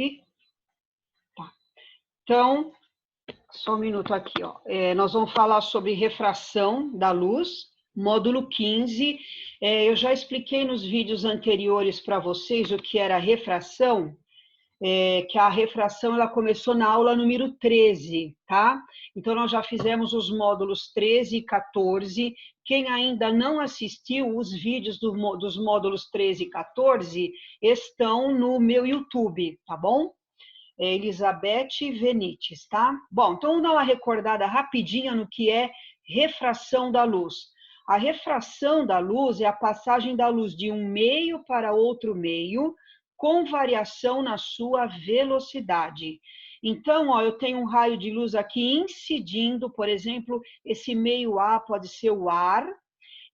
aqui? Tá. Então, só um minuto aqui, ó. Nós vamos falar sobre refração da luz, módulo 15. Eu já expliquei nos vídeos anteriores para vocês o que era refração, que a refração ela começou na aula número 13, tá? Então, nós já fizemos os módulos 13 e 14. Quem ainda não assistiu, os vídeos dos módulos 13 e 14 estão no meu YouTube, tá bom? Elizabeth Venites, tá? Bom, então vamos dar uma recordada rapidinha no que é refração da luz. A refração da luz é a passagem da luz de um meio para outro meio, com variação na sua velocidade. Então, ó, eu tenho um raio de luz aqui incidindo, por exemplo, esse meio A pode ser o ar,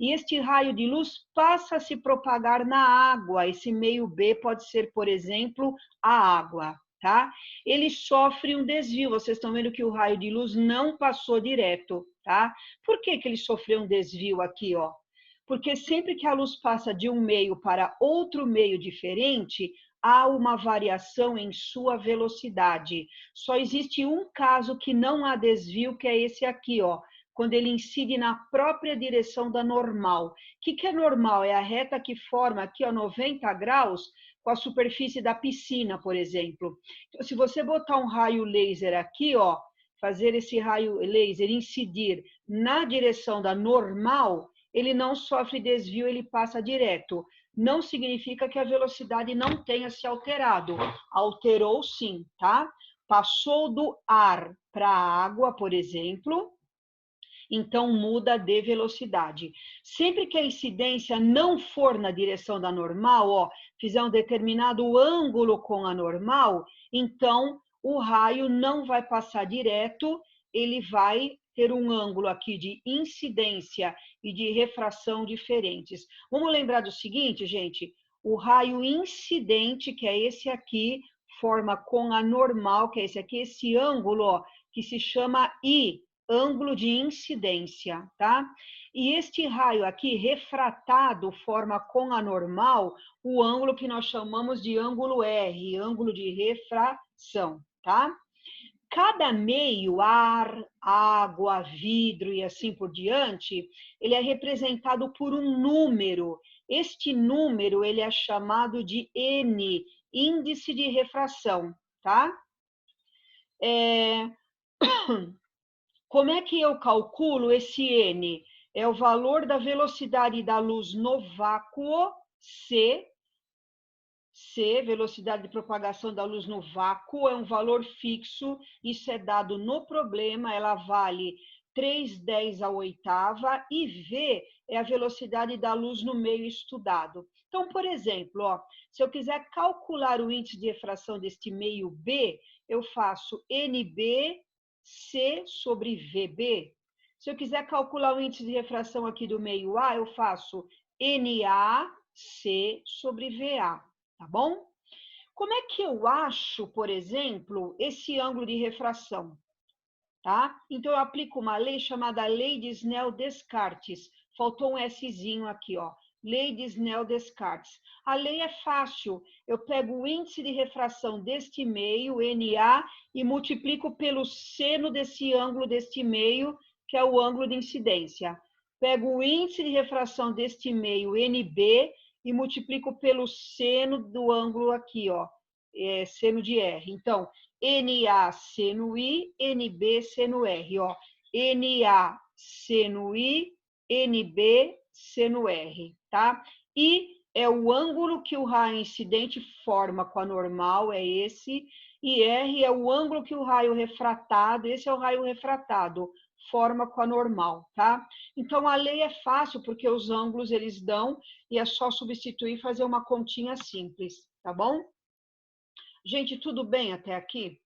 e este raio de luz passa a se propagar na água. Esse meio B pode ser, por exemplo, a água, tá? Ele sofre um desvio. Vocês estão vendo que o raio de luz não passou direto, tá? Por que ele sofreu um desvio aqui, ó? Porque sempre que a luz passa de um meio para outro meio diferente, há uma variação em sua velocidade. Só existe um caso que não há desvio, que é esse aqui, ó, quando ele incide na própria direção da normal. O que é normal? É a reta que forma aqui, ó, 90 graus, com a superfície da piscina, por exemplo. Então, se você botar um raio laser aqui, ó, fazer esse raio laser incidir na direção da normal, ele não sofre desvio, ele passa direto. Não significa que a velocidade não tenha se alterado. Alterou sim, tá? Passou do ar para a água, por exemplo, então muda de velocidade. Sempre que a incidência não for na direção da normal, ó, fizer um determinado ângulo com a normal, então o raio não vai passar direto, ele vai ter um ângulo aqui de incidência e de refração diferentes. Vamos lembrar do seguinte, gente, o raio incidente, que é esse aqui, forma com a normal, que é esse aqui, esse ângulo, ó, que se chama I, ângulo de incidência, tá? E este raio aqui, refratado, forma com a normal o ângulo que nós chamamos de ângulo R, ângulo de refração, tá? Cada meio, ar, água, vidro e assim por diante, ele é representado por um número. Este número, ele é chamado de N, índice de refração, tá? Como é que eu calculo esse N? É o valor da velocidade da luz no vácuo, C, velocidade de propagação da luz no vácuo, é um valor fixo, isso é dado no problema, ela vale 3/10 à oitava, e V é a velocidade da luz no meio estudado. Então, por exemplo, ó, se eu quiser calcular o índice de refração deste meio B, eu faço NB C sobre VB. Se eu quiser calcular o índice de refração aqui do meio A, eu faço NAC sobre VA. Tá bom? Como é que eu acho, por exemplo, esse ângulo de refração? Tá? Então, eu aplico uma lei chamada Lei de Snell-Descartes. Faltou um Szinho aqui, ó. Lei de Snell-Descartes. A lei é fácil. Eu pego o índice de refração deste meio, NA, e multiplico pelo seno desse ângulo deste meio, que é o ângulo de incidência. Pego o índice de refração deste meio, NB, e multiplico pelo seno do ângulo aqui, ó, seno de R. Então, NA seno I, NB seno R, ó. NA seno I, NB seno R, tá? I é o ângulo que o raio incidente forma com a normal, é esse, e R é o ângulo que o raio refratado, esse é o raio refratado, forma com a normal, tá? Então, a lei é fácil, porque os ângulos eles dão, e é só substituir e fazer uma continha simples, tá bom? Gente, tudo bem até aqui?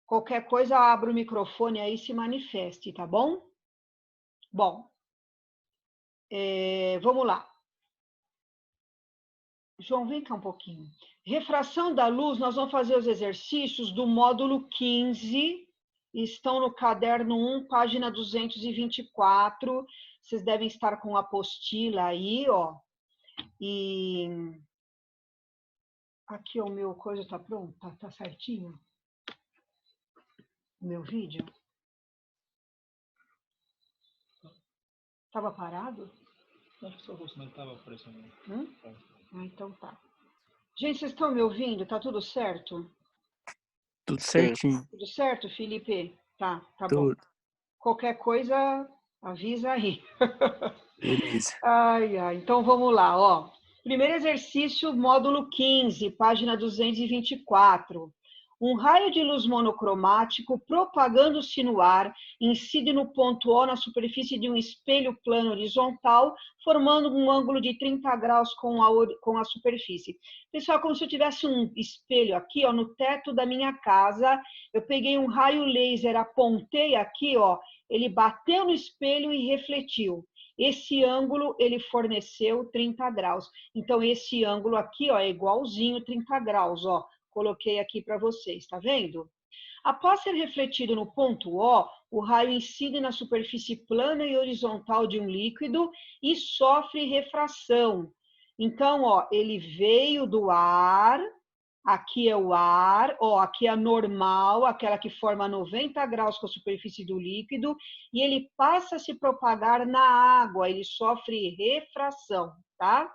Qualquer coisa, abra o microfone aí e se manifeste, tá bom? Bom, vamos lá. João, vem cá um pouquinho. Refração da luz, nós vamos fazer os exercícios do módulo 15, estão no caderno 1, página 224. Vocês devem estar com a apostila aí, ó. E Aqui o meu coisa está pronto, tá certinho? O meu vídeo? Estava parado? Acho que seu rosto não estava aparecendo. Ah, então tá. Gente, vocês estão me ouvindo? Tá tudo certo? Tudo certinho. Tudo certo, Felipe? Tá bom. Tudo. Qualquer coisa, avisa aí. Beleza. Então vamos lá, ó. Primeiro exercício, módulo 15, página 224. Um raio de luz monocromático propagando-se no ar incide no ponto O na superfície de um espelho plano horizontal, formando um ângulo de 30 graus com a superfície. Pessoal, como se eu tivesse um espelho aqui, ó, no teto da minha casa, eu peguei um raio laser, apontei aqui, ó, ele bateu no espelho e refletiu. Esse ângulo, ele forneceu 30 graus. Então, esse ângulo aqui, ó, é igualzinho 30 graus, ó. Coloquei aqui para vocês, tá vendo? Após ser refletido no ponto O, o raio incide na superfície plana e horizontal de um líquido e sofre refração. Então, ó, ele veio do ar, aqui é o ar, ó, aqui é a normal, aquela que forma 90 graus com a superfície do líquido, e ele passa a se propagar na água, ele sofre refração, tá?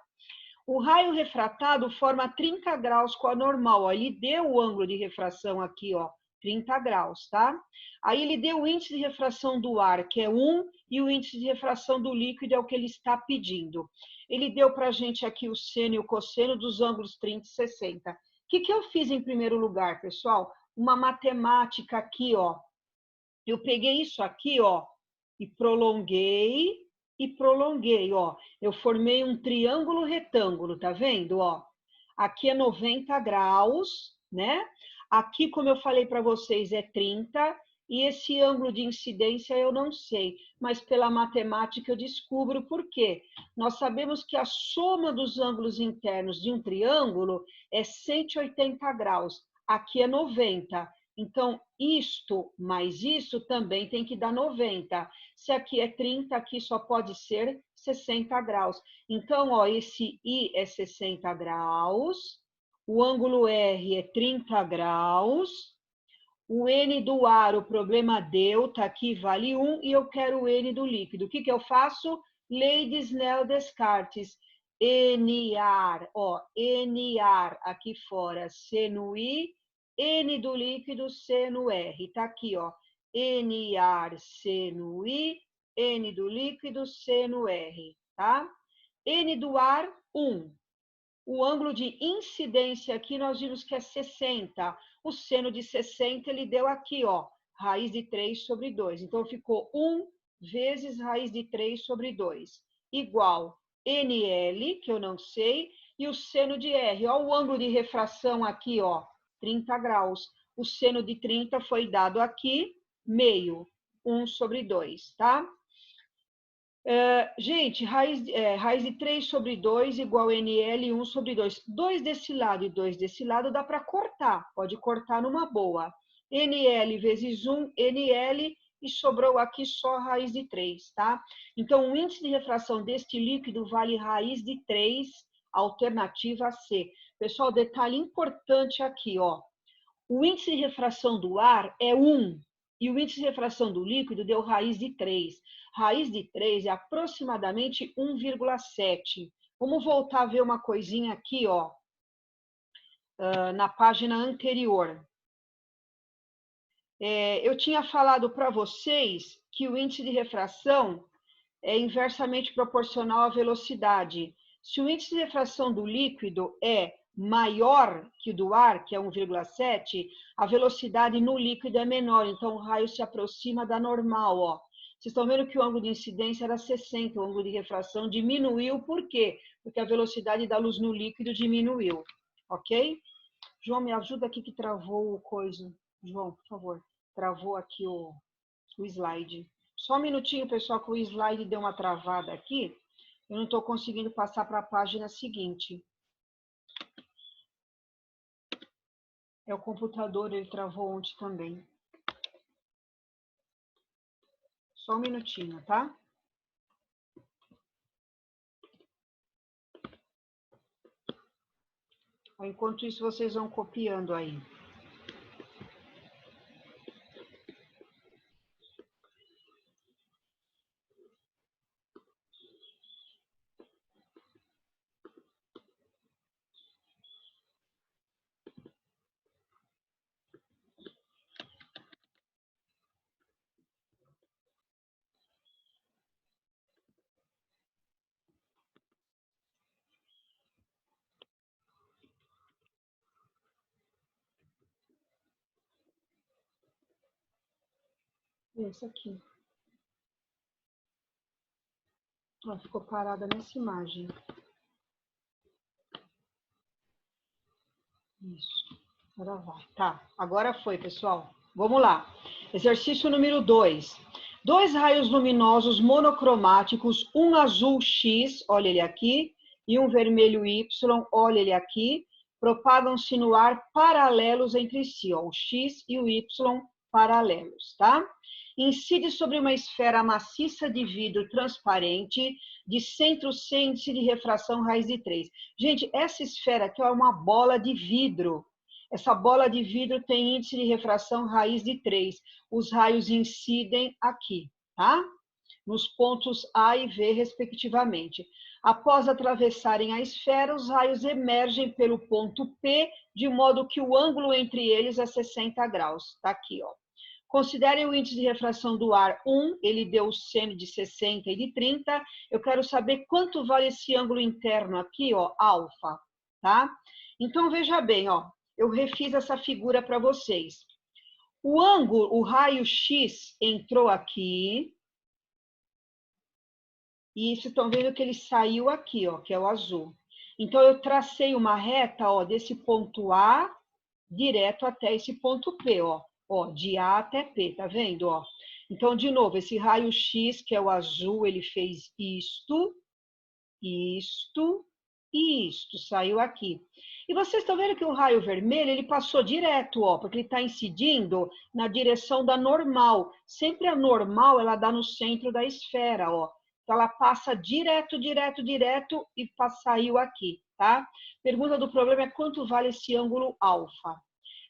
O raio refratado forma 30 graus com a normal, ó, ele deu o ângulo de refração aqui, ó, 30 graus, tá? Aí ele deu o índice de refração do ar, que é 1, e o índice de refração do líquido é o que ele está pedindo. Ele deu para a gente aqui o seno e o cosseno dos ângulos 30 e 60. O que eu fiz em primeiro lugar, pessoal? Uma matemática aqui, ó. Eu peguei isso aqui, ó, e prolonguei, ó. Eu formei um triângulo retângulo, tá vendo, ó? Aqui é 90 graus, né? Aqui, como eu falei para vocês, é 30, e esse ângulo de incidência eu não sei, mas pela matemática eu descubro por quê. Nós sabemos que a soma dos ângulos internos de um triângulo é 180 graus, aqui é 90. Então, isto mais isso também tem que dar 90. Se aqui é 30, aqui só pode ser 60 graus. Então, ó, esse I é 60 graus, o ângulo R é 30 graus, o N do ar, o problema delta aqui vale 1 e eu quero o N do líquido. O que eu faço? Lei de Snell-Descartes. NAR, ó, NAR aqui fora, seno I, N do líquido, seno R. Tá aqui, ó, NAR, seno I, N do líquido, seno R, tá? N do ar, 1. O ângulo de incidência aqui nós vimos que é 60. O seno de 60 ele deu aqui, ó, raiz de 3 sobre 2. Então, ficou 1 vezes raiz de 3 sobre 2, igual NL, que eu não sei, e o seno de R. Ó, o ângulo de refração aqui, ó, 30 graus. O seno de 30 foi dado aqui, meio, 1 sobre 2, tá? Gente, raiz de 3 sobre 2 igual NL 1 sobre 2. 2 desse lado e 2 desse lado dá para cortar, pode cortar numa boa. NL vezes 1, NL, e sobrou aqui só raiz de 3, tá? Então, o índice de refração deste líquido vale raiz de 3, alternativa C. Pessoal, detalhe importante aqui, ó. O índice de refração do ar é 1, e o índice de refração do líquido deu raiz de 3. Raiz de 3 é aproximadamente 1,7. Vamos voltar a ver uma coisinha aqui, ó, na página anterior. Eu tinha falado para vocês que o índice de refração é inversamente proporcional à velocidade. Se o índice de refração do líquido é maior que o do ar, que é 1,7, a velocidade no líquido é menor, então o raio se aproxima da normal, ó. Vocês estão vendo que o ângulo de incidência era 60, o ângulo de refração diminuiu, por quê? Porque a velocidade da luz no líquido diminuiu, ok? João, me ajuda aqui que travou o coisa. João, por favor, travou aqui o slide. Só um minutinho, pessoal, que o slide deu uma travada aqui. Eu não estou conseguindo passar para a página seguinte. É o computador, ele travou ontem também. Só um minutinho, tá? Enquanto isso, vocês vão copiando aí. Esse aqui. Ó, ficou parada nessa imagem. Isso. Agora vai. Tá, agora foi, pessoal. Vamos lá. Exercício número 2. Dois raios luminosos monocromáticos, um azul X, olha ele aqui, e um vermelho Y, olha ele aqui, propagam-se no ar paralelos entre si, ó, o X e o Y paralelos, tá? Incide sobre uma esfera maciça de vidro transparente, de centro sem índice de refração raiz de 3. Gente, essa esfera aqui é uma bola de vidro. Essa bola de vidro tem índice de refração raiz de 3. Os raios incidem aqui, tá? Nos pontos A e V, respectivamente. Após atravessarem a esfera, os raios emergem pelo ponto P, de modo que o ângulo entre eles é 60 graus. Tá aqui, ó. Considerem o índice de refração do ar 1, ele deu o seno de 60 e de 30. Eu quero saber quanto vale esse ângulo interno aqui, ó, alfa, tá? Então, veja bem, ó, eu refiz essa figura para vocês. O ângulo, o raio X entrou aqui. E vocês estão vendo que ele saiu aqui, ó, que é o azul. Então, eu tracei uma reta, ó, desse ponto A direto até esse ponto P, ó. Ó, de A até P, tá vendo, ó? Então, de novo, esse raio X, que é o azul, ele fez isto, isto e isto, saiu aqui. E vocês estão vendo que o raio vermelho, ele passou direto, ó, porque ele está incidindo na direção da normal. Sempre a normal, ela dá no centro da esfera, ó. Então, ela passa direto, direto, direto e saiu aqui, tá? Pergunta do problema é quanto vale esse ângulo alfa?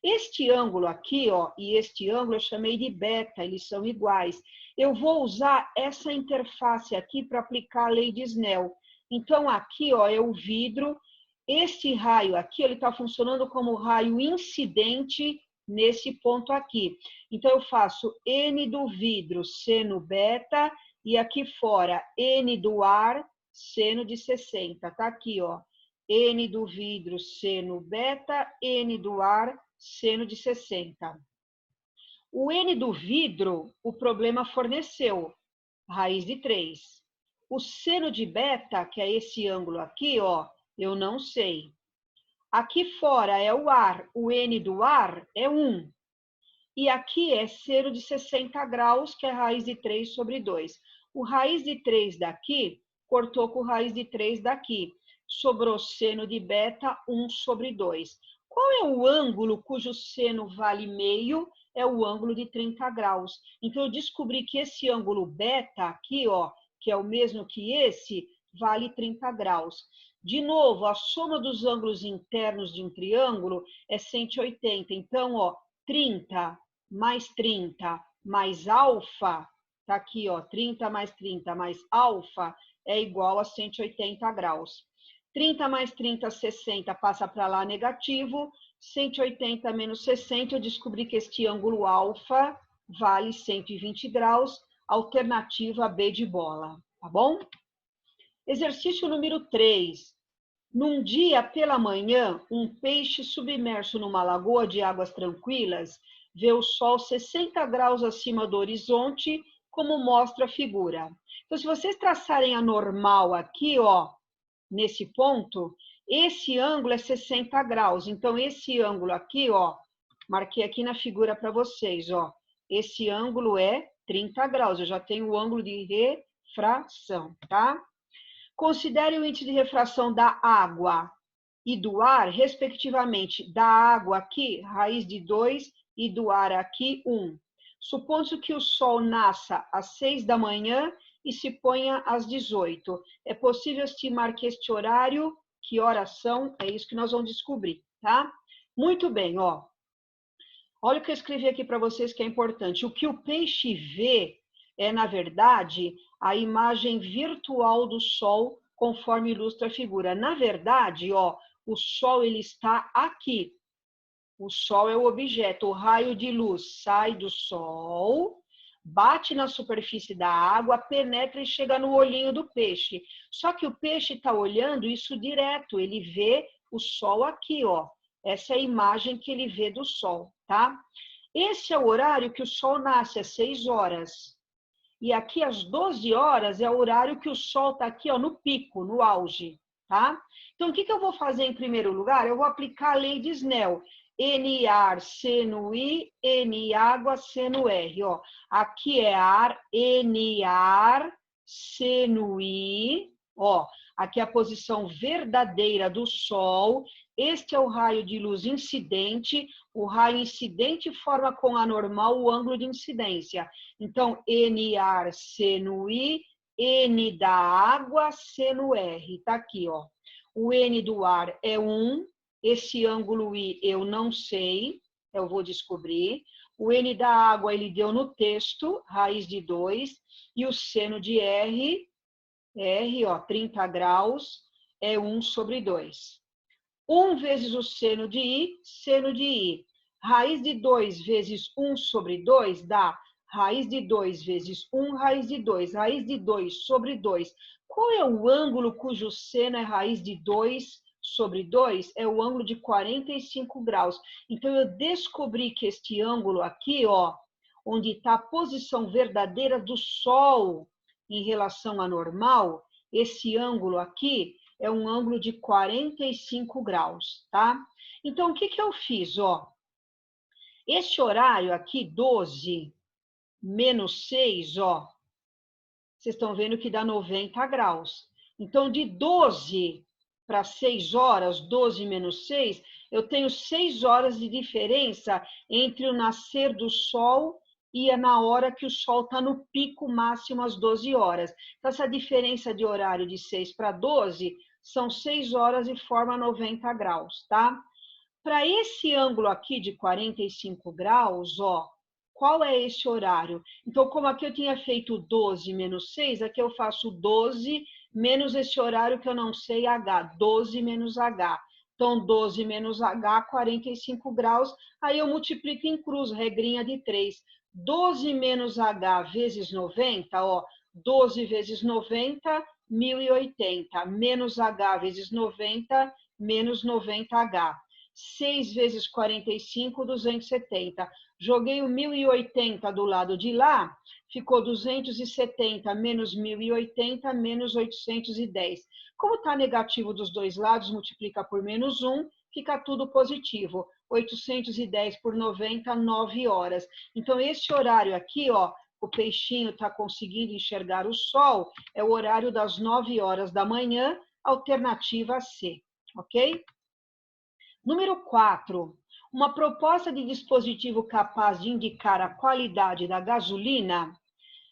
Este ângulo aqui, ó, e este ângulo eu chamei de beta, eles são iguais. Eu vou usar essa interface aqui para aplicar a lei de Snell. Então, aqui, ó, é o vidro. Esse raio aqui, ele está funcionando como raio incidente nesse ponto aqui. Então, eu faço N do vidro, seno beta, e aqui fora, N do ar, seno de 60. Tá aqui, ó. N do vidro, seno beta, N do ar, seno de 60. O N do vidro, o problema forneceu, raiz de 3. O seno de beta, que é esse ângulo aqui, ó, eu não sei. Aqui fora é o ar, o N do ar é 1. E aqui é seno de 60 graus, que é raiz de 3 sobre 2. O raiz de 3 daqui cortou com o raiz de 3 daqui. Sobrou seno de beta 1 sobre 2. Qual é o ângulo cujo seno vale meio? É o ângulo de 30 graus. Então, eu descobri que esse ângulo beta aqui, ó, que é o mesmo que esse, vale 30 graus. De novo, a soma dos ângulos internos de um triângulo é 180. Então, ó, 30 mais 30 mais alfa, tá aqui, ó, 30 mais 30 mais alfa é igual a 180 graus. 30 mais 30, 60, passa para lá negativo. 180 menos 60, eu descobri que este ângulo alfa vale 120 graus. Alternativa B de bola, tá bom? Exercício número 3. Num dia pela manhã, um peixe submerso numa lagoa de águas tranquilas vê o sol 60 graus acima do horizonte, como mostra a figura. Então, se vocês traçarem a normal aqui, ó, nesse ponto, esse ângulo é 60 graus. Então, esse ângulo aqui, ó, marquei aqui na figura para vocês, ó. Esse ângulo é 30 graus. Eu já tenho o ângulo de refração, tá? Considere o índice de refração da água e do ar, respectivamente, da água aqui, raiz de 2, e do ar aqui, 1. Supondo que o sol nasça às 6 da manhã e se ponha às 18. É possível estimar que este horário Que horas são? É isso que nós vamos descobrir, tá? Muito bem, ó. Olha o que eu escrevi aqui para vocês que é importante. O que o peixe vê é, na verdade, a imagem virtual do Sol, conforme ilustra a figura. Na verdade, ó, o Sol ele está aqui. O Sol é o objeto, o raio de luz sai do Sol, bate na superfície da água, penetra e chega no olhinho do peixe. Só que o peixe está olhando isso direto, ele vê o Sol aqui, ó. Essa é a imagem que ele vê do Sol, tá? Esse é o horário que o Sol nasce, às 6 horas. E aqui, às 12 horas, é o horário que o Sol está aqui, ó, no pico, no auge, tá? Então, o que eu vou fazer em primeiro lugar? Eu vou aplicar a lei de Snell. N ar, C no I, N água, C no R. Ó. Aqui é ar, N ar, C no I. Ó, aqui é a posição verdadeira do Sol. Este é o raio de luz incidente. O raio incidente forma com a normal o ângulo de incidência. Então, N ar, C no I, N da água, C no R. Tá aqui, ó. O N do ar é 1. Esse ângulo I eu não sei, eu vou descobrir. O N da água ele deu no texto, raiz de 2. E o seno de R, ó, 30 graus, é 1 sobre 2. 1 vezes o seno de I, seno de I. Raiz de 2 vezes 1 sobre 2 dá raiz de 2 vezes 1, raiz de 2. Raiz de 2 sobre 2. Qual é o ângulo cujo seno é raiz de 2 sobre 2? É o ângulo de 45 graus. Então, eu descobri que este ângulo aqui, ó, onde está a posição verdadeira do Sol em relação à normal, esse ângulo aqui é um ângulo de 45 graus, tá? Então, o que eu fiz, ó? Esse horário aqui, 12 menos 6, ó, vocês estão vendo que dá 90 graus. Então, de 12 para 6 horas, 12 menos 6, eu tenho 6 horas de diferença entre o nascer do Sol e na hora que o Sol está no pico máximo às 12 horas. Então, essa diferença de horário de 6 para 12 são 6 horas e forma 90 graus, tá? Para esse ângulo aqui de 45 graus, ó, qual é esse horário? Então, como aqui eu tinha feito 12 menos 6, aqui eu faço 12 menos esse horário que eu não sei, H. 12 menos H. Então, 12 menos H, 45 graus. Aí eu multiplico em cruz, regrinha de 3. 12 menos H vezes 90, ó. 12 vezes 90, 1080. Menos H vezes 90, menos 90H. 6 vezes 45, 270. Joguei o 1080 do lado de lá, ficou 270 menos 1080, menos 810. Como está negativo dos dois lados, multiplica por menos 1, fica tudo positivo. 810 por 90, 9 horas. Então, esse horário aqui, ó, o peixinho está conseguindo enxergar o Sol, é o horário das 9 horas da manhã, alternativa C, ok? Número 4. Uma proposta de dispositivo capaz de indicar a qualidade da gasolina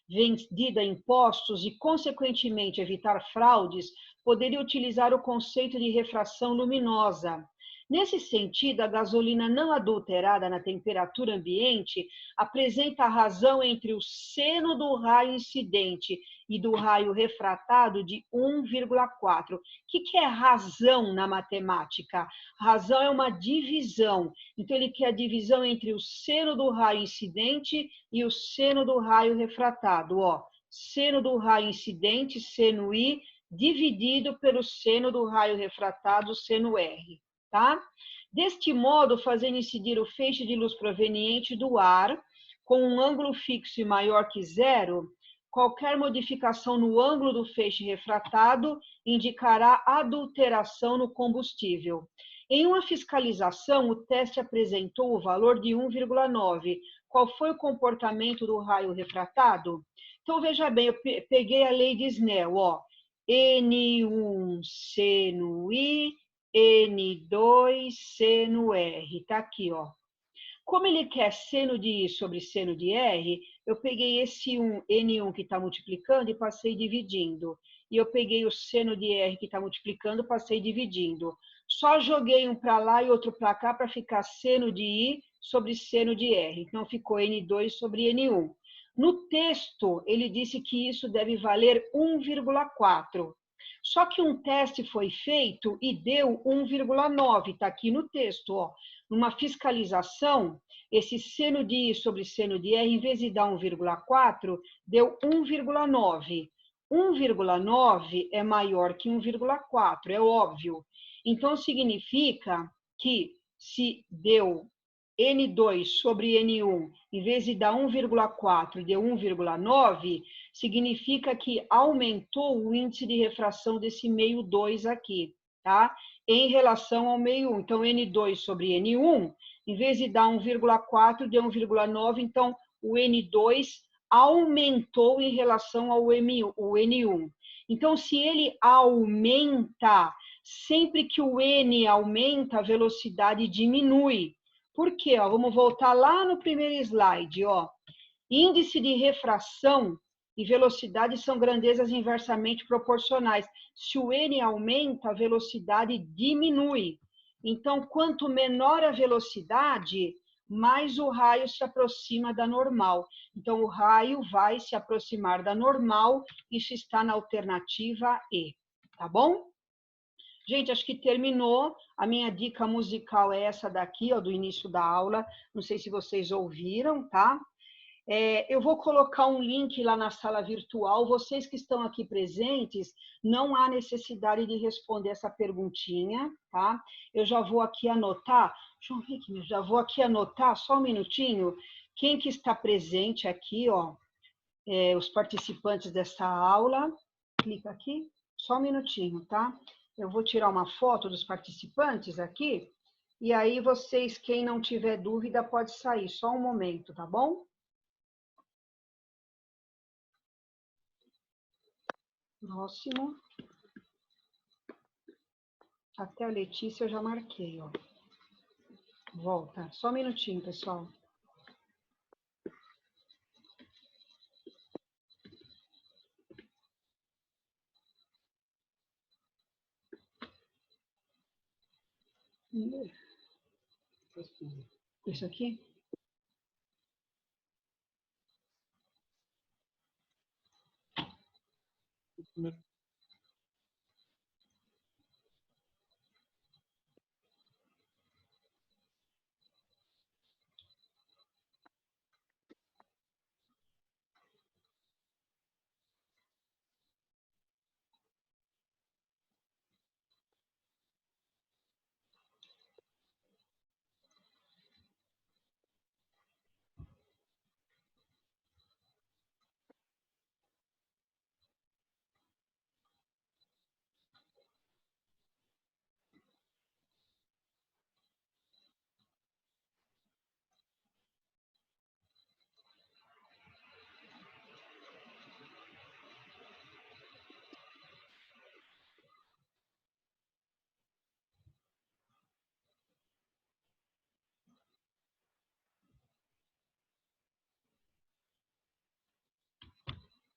vendida em postos e, consequentemente, evitar fraudes, poderia utilizar o conceito de refração luminosa. Nesse sentido, a gasolina não adulterada na temperatura ambiente apresenta a razão entre o seno do raio incidente e do raio refratado de 1,4. O que é razão na matemática? Razão é uma divisão. Então, ele quer a divisão entre o seno do raio incidente e o seno do raio refratado. Ó, seno do raio incidente, seno I, dividido pelo seno do raio refratado, seno R. Tá? Deste modo, fazendo incidir o feixe de luz proveniente do ar com um ângulo fixo e maior que zero, qualquer modificação no ângulo do feixe refratado indicará adulteração no combustível. Em uma fiscalização, o teste apresentou o valor de 1,9. Qual foi o comportamento do raio refratado? Então, veja bem, eu peguei a lei de Snell, ó. N1 seno I, N2 seno R. Tá aqui, ó. Como ele quer seno de I sobre seno de R, eu peguei esse N1 que está multiplicando e passei dividindo. e eu peguei o seno de R que está multiplicando, passei dividindo. Só joguei um para lá e outro para cá para ficar seno de I sobre seno de R. Então, ficou N2 sobre N1. No texto, ele disse que isso deve valer 1,4. Só que um teste foi feito e deu 1,9. Está aqui no texto, ó. Numa fiscalização, esse seno de I sobre seno de R, em vez de dar 1,4, deu 1,9. 1,9 é maior que 1,4, é óbvio. Então, significa que se deu N2 sobre N1, em vez de dar 1,4, deu 1,9, significa que aumentou o índice de refração desse meio 2 aqui, tá? Em relação ao meio 1. Então, N2 sobre N1, em vez de dar 1,4, deu 1,9, então o N2 aumentou em relação ao N1. Então, se ele aumenta, sempre que o N aumenta, a velocidade diminui. Por quê? Ó, vamos voltar lá no primeiro slide. Ó. Índice de refração e velocidade são grandezas inversamente proporcionais. Se o N aumenta, a velocidade diminui. Então, quanto menor a velocidade, mais o raio se aproxima da normal. Então, o raio vai se aproximar da normal. Isso está na alternativa E. Tá bom? Gente, acho que terminou. A minha dica musical é essa daqui, ó, do início da aula. Não sei se vocês ouviram, tá? Eu vou colocar um link lá na sala virtual. Vocês que estão aqui presentes, não há necessidade de responder essa perguntinha, tá? Eu já vou aqui anotar. Deixa eu ver aqui, já vou aqui anotar, só um minutinho. Quem que está presente aqui, ó, os participantes dessa aula. Clica aqui, só um minutinho, tá? Eu vou tirar uma foto dos participantes aqui, e aí vocês, quem não tiver dúvida, pode sair. Só um momento, tá bom? Próximo. Até a Letícia eu já marquei, ó. Volta. Só um minutinho, pessoal. Isso aqui?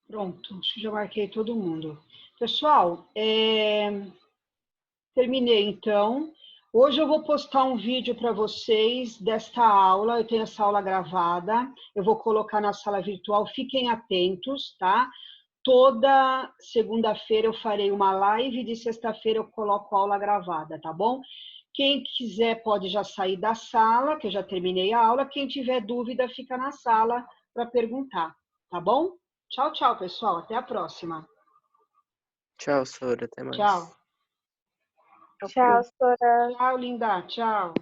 Pronto, acho que já marquei todo mundo. Pessoal, terminei então. Hoje eu vou postar um vídeo para vocês desta aula. Eu tenho essa aula gravada. Eu vou colocar na sala virtual. Fiquem atentos, tá? Toda segunda-feira eu farei uma live. De sexta-feira eu coloco a aula gravada, tá bom? Quem quiser pode já sair da sala, que eu já terminei a aula. Quem tiver dúvida, fica na sala para perguntar, tá bom? Tchau, tchau, pessoal. Até a próxima. Tchau, Sora. Até mais. Tchau. Tchau, Sora. Tchau, linda. Tchau.